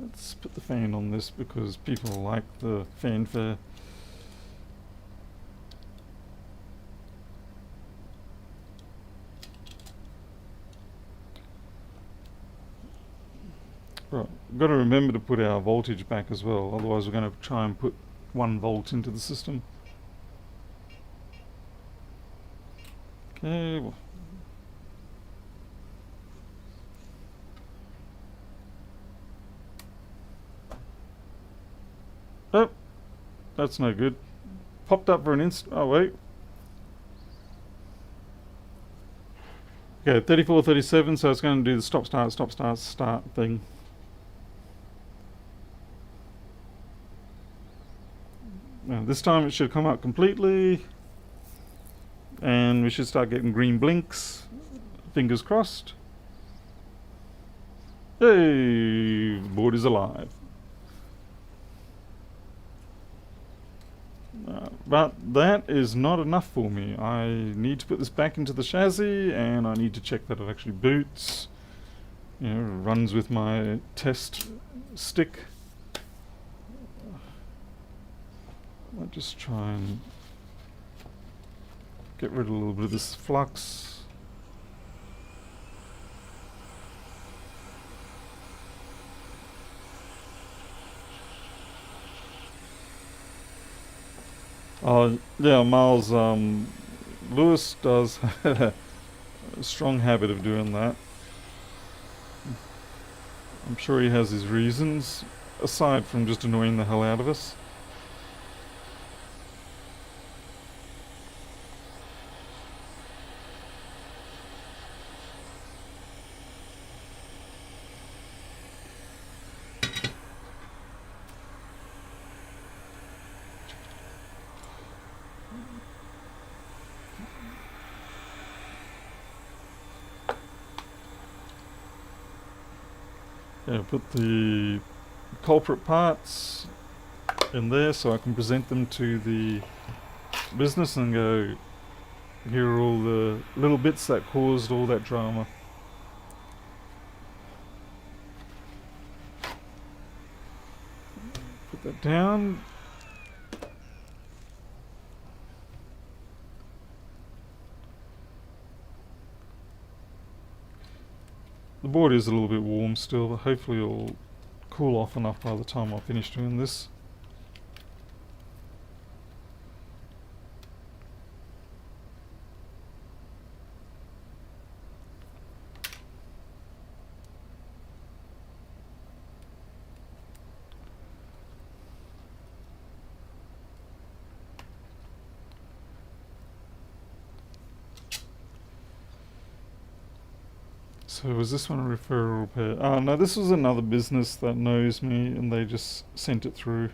Speaker 1: Let's put the fan on this because people like the fanfare. Right, we've got to remember to put our voltage back as well, otherwise we're going to try and put 1 volt into the system. Okay. Oh, that's no good. Popped up for an instant. Oh, wait. Okay, 34, 37, so it's going to do the stop, start thing. Now, this time it should come out completely. And we should start getting green blinks. Fingers crossed. Hey, the board is alive. But that is not enough for me. I need to put this back into the chassis, and I need to check that it actually boots. Runs with my test stick. I'll just try and get rid of a little bit of this flux. Oh, yeah, Miles, Lewis does have a strong habit of doing that. I'm sure he has his reasons, aside from just annoying the hell out of us. Yeah, put the culprit parts in there so I can present them to the business and go, here are all the little bits that caused all that drama. Put that down. The board is a little bit warm still, but hopefully it'll cool off enough by the time I finish doing this. So was this one a referral repair? Oh no, this was another business that knows me and they just sent it through.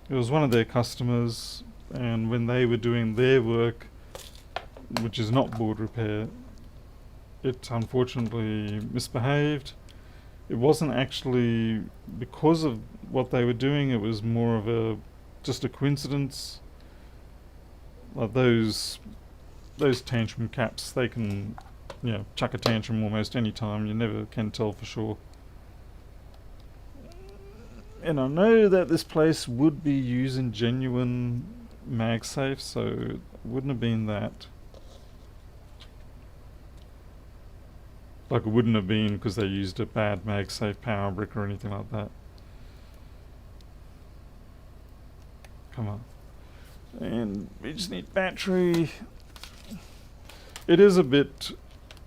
Speaker 1: It was one of their customers, and when they were doing their work, which is not board repair, it unfortunately misbehaved. It wasn't actually because of what they were doing, it was more of just a coincidence. Like those tantrum caps, they can, chuck a tantrum almost any time. You never can tell for sure. And I know that this place would be using genuine MagSafe, so it wouldn't have been that. Like it wouldn't have been because they used a bad MagSafe power brick or anything like that. Come on. And we just need battery. It is a bit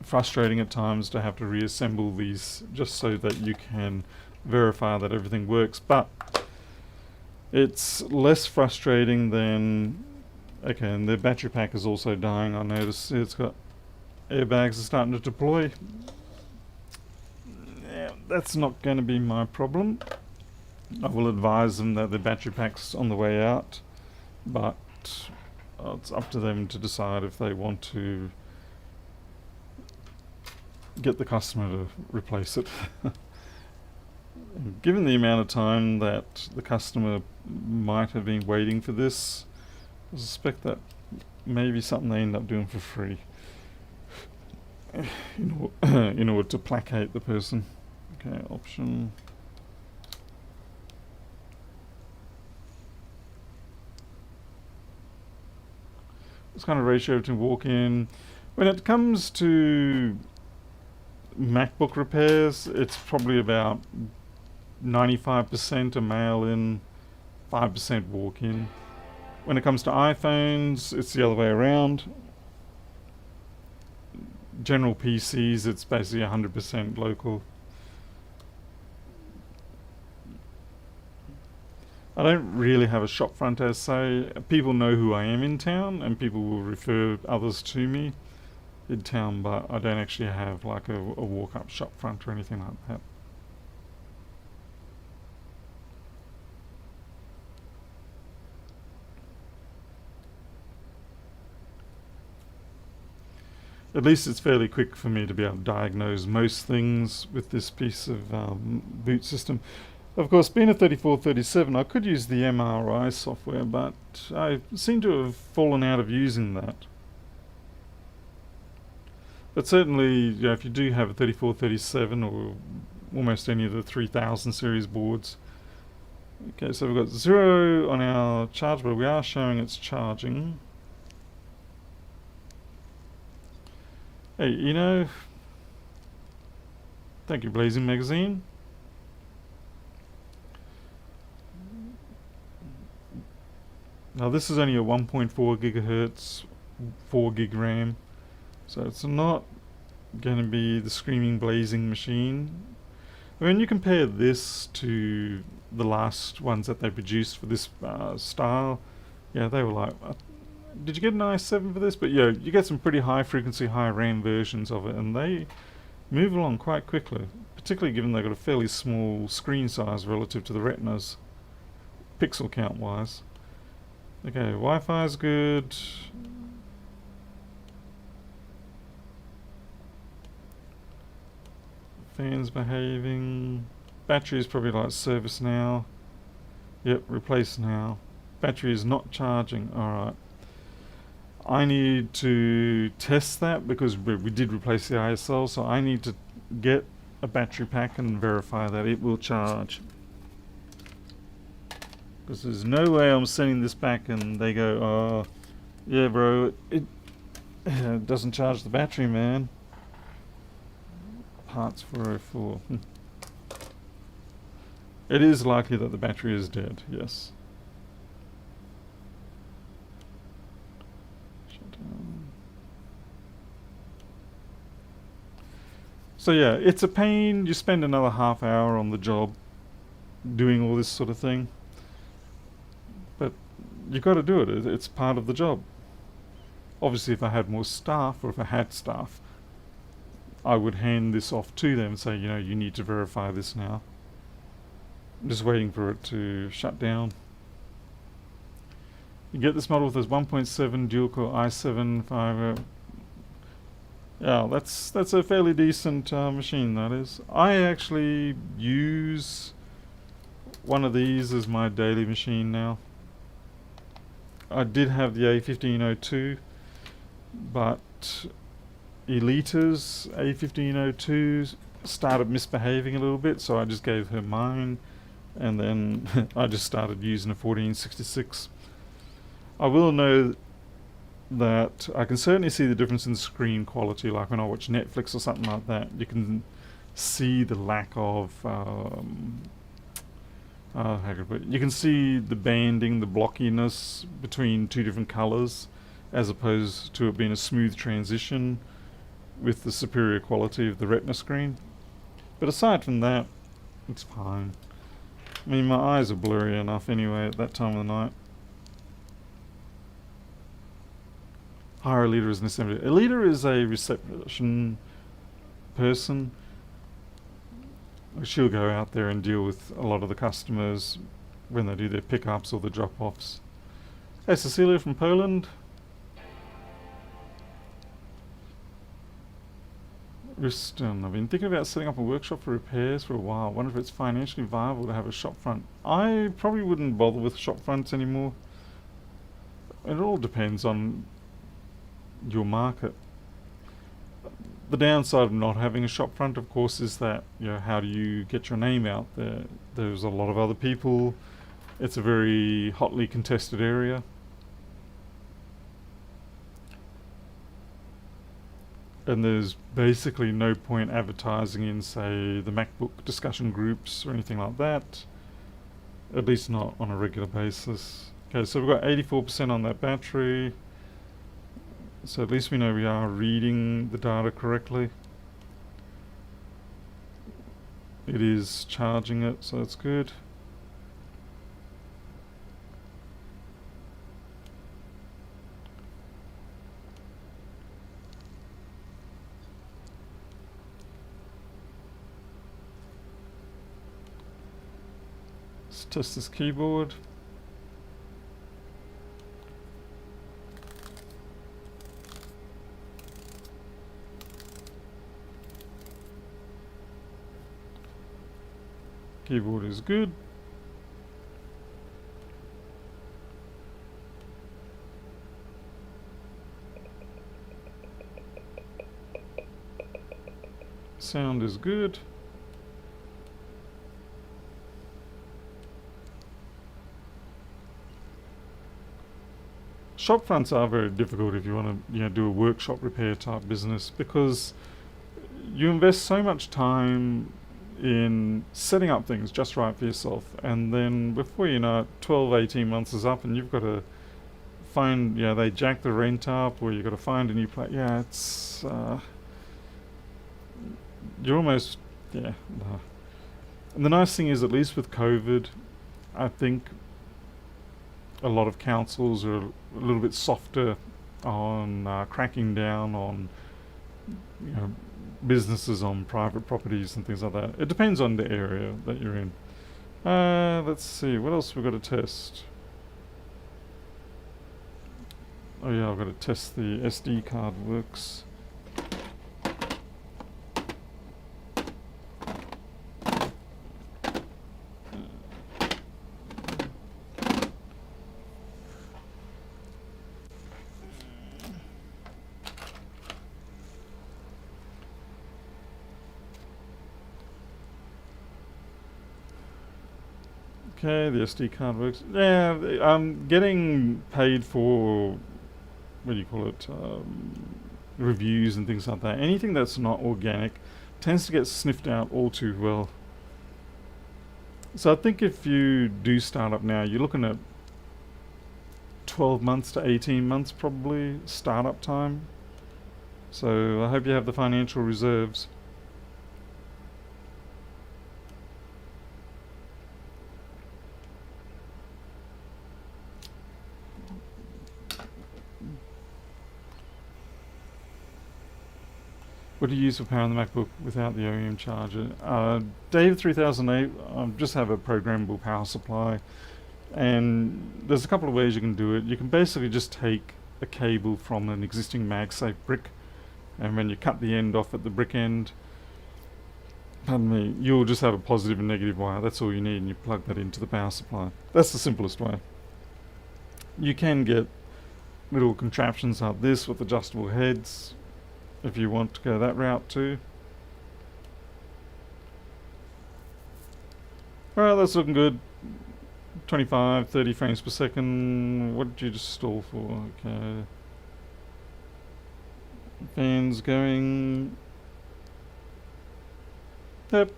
Speaker 1: frustrating at times to have to reassemble these just so that you can verify that everything works, but it's less frustrating than, okay, and the battery pack is also dying. I noticed it's got airbags are starting to deploy. Yeah, that's not going to be my problem. I will advise them that the battery pack's on the way out, but it's up to them to decide if they want to get the customer to replace it. Given the amount of time that the customer might have been waiting for this, I suspect that may be something they end up doing for free in order to placate the person. Okay, option. This kind of ratio to walk in. When it comes to MacBook repairs, it's probably about 95% a mail-in, 5% walk-in. When it comes to iPhones, it's the other way around. General PCs, it's basically 100% local. I don't really have a shop front as say. People know who I am in town and people will refer others to me in town, but I don't actually have like a walk-up shop front or anything like that. At least it's fairly quick for me to be able to diagnose most things with this piece of boot system. Of course, being a 3437, I could use the MRI software, but I seem to have fallen out of using that. But certainly, if you do have a 3437 or almost any of the 3000 series boards, Okay, so we've got 0 on our charge, but we are showing it's charging. Hey, you know, thank you, Blazing Magazine. Now this is only a 1.4 gigahertz, 4 gig RAM, so it's not going to be the screaming blazing machine. When you compare this to the last ones that they produced for this style, yeah, they were like, did you get an i7 for this? But yeah, you get some pretty high frequency, high RAM versions of it, and they move along quite quickly, particularly given they've got a fairly small screen size relative to the Retinas, pixel count wise. Okay, Wi-Fi is good. Fans behaving. Battery is probably like service now. Yep, replace now. Battery is not charging. Alright. I need to test that because we did replace the ISL, so I need to get a battery pack and verify that it will charge. Because there's no way I'm sending this back and they go, oh, yeah bro, it doesn't charge the battery, man. Parts 404. It is likely that the battery is dead, yes. Shut down. So yeah, it's a pain. You spend another half hour on the job doing all this sort of thing. But you got to do it. It's part of the job. Obviously, if I had more staff, or if I had staff, I would hand this off to them and say, you know, you need to verify this now. I'm just waiting for it to shut down. You get this model with this 1.7 dual-core i7 5. Yeah, that's a fairly decent machine, that is. I actually use one of these as my daily machine now. I did have the A1502, but Elita's A1502 started misbehaving a little bit, so I just gave her mine, and then I just started using a 1466. I will know that I can certainly see the difference in screen quality, like when I watch Netflix or something like that. You can see the lack of you can see the banding, the blockiness between two different colors, as opposed to it being a smooth transition with the superior quality of the Retina screen. But aside from that, it's fine. I mean, my eyes are blurry enough anyway at that time of the night. Hire Alita as an assembly. Alita is a reception person. She'll go out there and deal with a lot of the customers when they do their pickups or the drop-offs. Hey, Cecilia from Poland. Riston, I've been thinking about setting up a workshop for repairs for a while. Wonder if it's financially viable to have a shop front. I probably wouldn't bother with shop fronts anymore. It all depends on your market. The downside of not having a shop front, of course, is that, you know, how do you get your name out there? There's a lot of other people. It's a very hotly contested area. And there's basically no point advertising in, say, the Macbook discussion groups or anything like that. At least not on a regular basis. Okay, so we've got 84% on that battery. So at least we know we are reading the data correctly. It is charging it, so that's good. Let's test this keyboard. Keyboard is good. Sound is good. shop fronts are very difficult if you want to, do a workshop repair type business, because you invest so much time in setting up things just right for yourself, and then before you know it, 12, 18 months is up and you've got to find, they jack the rent up, or you've got to find a new place. It's, you're almost, no. And the nice thing is, at least with COVID, I think a lot of councils are a little bit softer on cracking down on, businesses on private properties and things like that. It depends on the area that you're in. Let's see, what else we've got to test? Oh yeah, I've got to test the SD card works. Okay, the SD card works. Yeah, I'm getting paid for, what do you call it, reviews and things like that. Anything that's not organic tends to get sniffed out all too well. So I think if you do start up now, you're looking at 12 months to 18 months probably startup time. So I hope you have the financial reserves. What do you use for powering the MacBook without the OEM charger? Dave 3008, just have a programmable power supply. And there's a couple of ways you can do it. You can basically just take a cable from an existing MagSafe brick, and when you cut the end off at the brick end, pardon me, you'll just have a positive and negative wire. That's all you need, and you plug that into the power supply. That's the simplest way. You can get little contraptions like this with adjustable heads, if you want to go that route too. Alright, that's looking good. 25, 30 frames per second. What did you just stall for? Okay. Fans going. Yep.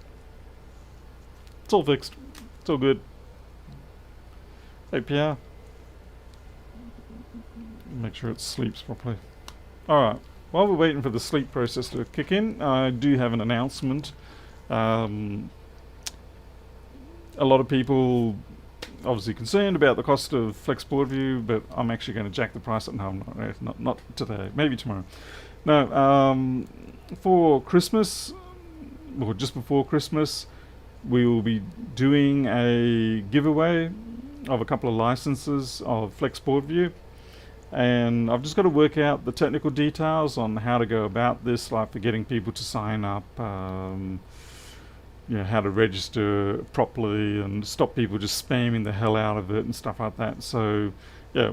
Speaker 1: It's all fixed. It's all good. APR. Make sure it sleeps properly. Alright. While we're waiting for the sleep process to kick in, I do have an announcement. A lot of people obviously concerned about the cost of Flex Board View, but I'm actually going to jack the price up. No, I'm not today. Maybe tomorrow. No, for Christmas, or just before Christmas, we will be doing a giveaway of a couple of licenses of Flex Board View. And I've just got to work out the technical details on how to go about this, like for getting people to sign up, how to register properly and stop people just spamming the hell out of it and stuff like that. So, yeah,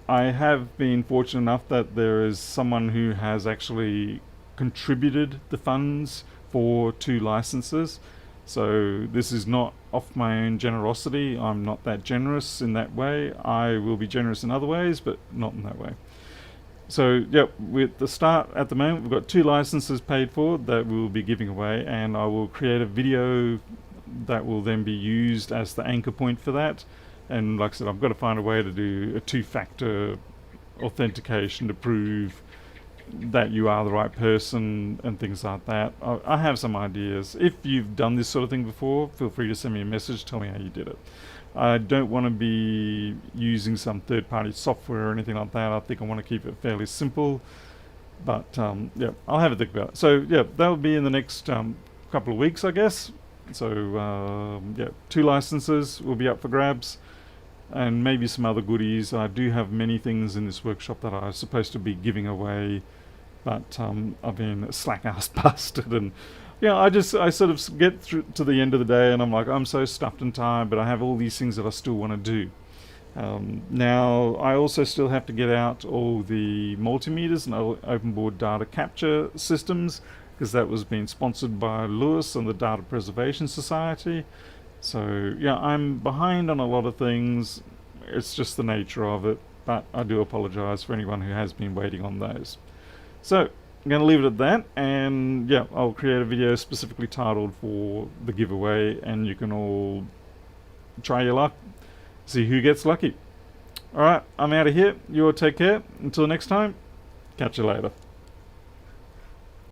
Speaker 1: I have been fortunate enough that there is someone who has actually contributed the funds for 2 licenses. So this is not off my own generosity. I'm not that generous in that way. I will be generous in other ways, but not in that way. So, yep, with the start at the moment, we've got 2 licenses paid for that we'll be giving away, and I will create a video that will then be used as the anchor point for that. And like I said, I've got to find a way to do a 2-factor authentication to prove that you are the right person and things like that. I have some ideas. If you've done this sort of thing before, feel free to send me a message, tell me how you did it. I don't want to be using some third-party software or anything like that. I think I want to keep it fairly simple. But yeah, I'll have a think about it. So yeah, that'll be in the next couple of weeks, I guess. So yeah, 2 licenses will be up for grabs, and maybe some other goodies. I do have many things in this workshop that I was supposed to be giving away, but I've been a slack-ass bastard, and I sort of get through to the end of the day and I'm like, I'm so stuffed and tired, but I have all these things that I still want to do. Now I also still have to get out all the multimeters and open board data capture systems, because that was being sponsored by Lewis and the Data Preservation Society. So yeah, I'm behind on a lot of things. It's just the nature of it, but I do apologise for anyone who has been waiting on those. So I'm going to leave it at that, and yeah, I'll create a video specifically titled for the giveaway, and you can all try your luck, see who gets lucky. Alright, I'm out of here. You all take care. Until next time, catch you later.